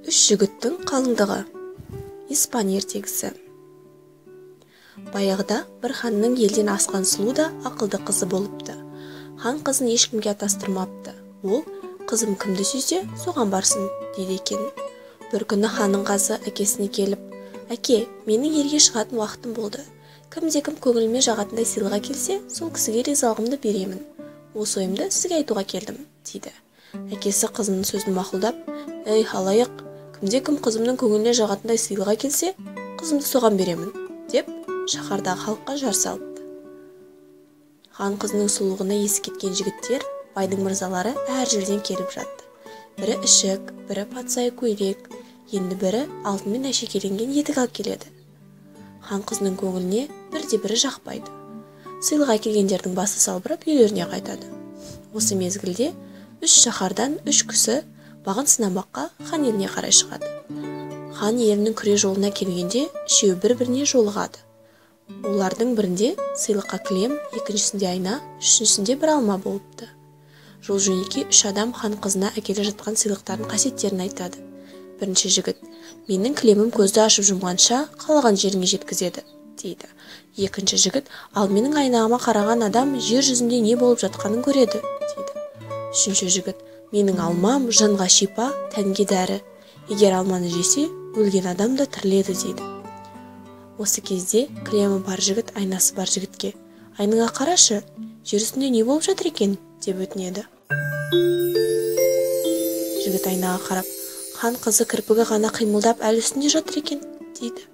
Үш жігіттің қалыңдығы. Испан ертегісі. Баяғыда бір ханның елден асқан сұлу да ақылды қызы болыпты. Хан қызын ешкімге атастырмапты. Ол, қызым кімді сүйсе, соған барсын, дейді екен. Бір күні ханның қызы әкесіне келіп, әке, менің ерге шығатын уақытым болды. Кімде-кім көңіліме жағатындай сыйлыға келсе, сол кісіге ризалығымды беремін. Осы ойымды сізге айтуға келдім, дейді. Әкесі қызының сөзін мақұлдап, ей халайық, кімде-кім қызымның көңіліне жағатындай сыйлыға келсе, қызымды соған беремін, деп шаһардағы халыққа жар салыпты. Хан қызының сұлулығына есі кеткен жігіттер, байдың мырзалары әр жерден келіп жатты. Бірі ішік, бірі патсайы көйлек, енді бірі алтынмен әшекейленген етік алып келеді. Хан қызының көңіліне бірде-бірі жақпайды. Сыйлыға келгендердің басы салбырап үйлеріне қайтады. Осы мезгілде үш шаһардан үш кісі бағын сынамаққа хан еліне қарай шығады. Хан елінің күре жолына келгенде үшеуі бір-біріне жолығады. Олардың бірінде сыйлыққа кілем, екіншісінде айна, үшіншісінде бір алма болыпты. Жол жөнекей үш адам хан қызына әкеле жатқан сыйлықтардың қасиеттерін айтады. Бірінші жігіт, менің кілемім көзді ашып жұмғанша қалаған жеріңе жеткізеді, дейді. Екінші жігіт, ал менің айнағыма қараған адам жер жүзінде не болып жатқанын көреді, дейді. Үшінші жігіт, менің алмам жанға шипа, тәнге дәрі. Егер алманы жесе, өлген адам да тіріледі, дейді. Осы кезде кілемі бар жігіт айнасы бар жігітке, айныңа қарашы, жер үстінде не болып жатыр екен, деп өтінеді. Жігіт айнаға қарап, хан қызы кірпігі ғана қимылдап әлі үстінде жатыр екен, дейді.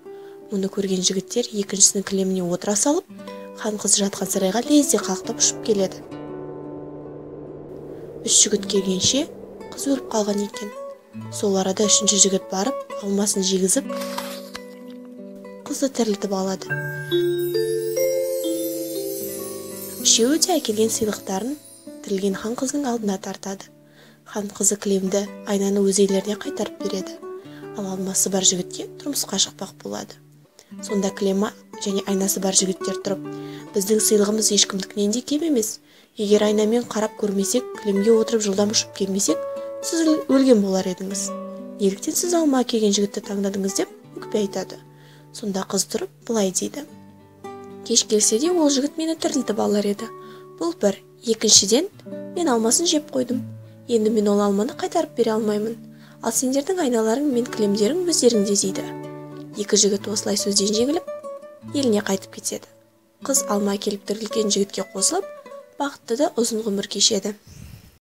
Мұны көрген жігіттер екіншісінің кілеміне отыра салып, хан қызы жатқан сарайға лезде қалықтап ұшып келеді. Үш жігіт келгенше қыз өліп қалған екен. Сол арада үшінші жігіт барып, алмасын жегізіп, қызды тірілтіп алады. Үшеуі де әкелген сыйлықтарын тірілген хан қызының алдына тартады. Хан қызы кілемді айнаны өз иелеріне қайтарып береді. Ал алмасы бар жігітке тұрмысқа шықпақ болады. Сонда кілемі және айнасы бар жігіттер тұрып, біздің сыйлығымыз ешкімдікінен де кем емес. Егер айнамен қарап көрмесек, кілемге отырып жылдам ұшып келмесек, сіз өлген болар едіңіз. Неліктен сіз алма келген жігітті таңдадыңыз, деп өкпе айтады. Сонда қыз тұрып былай дейді. Кеш келсе де ол жігіт мені тірілтіп алар еді. Бұл бір. Екіншіден, мен алмасын жеп қойдым. Енді мен ол алманы қайтарып бере алмаймын. Ал сендердің айналарың мен кілемдерің өздеріңде, дейді. Екі жігіт осылай сөзден жеңіліп, еліне қайтып кетеді. Қыз алма келіп тірілген жігітке қосылып, бақытты да ұзын ғұмыр кешеді.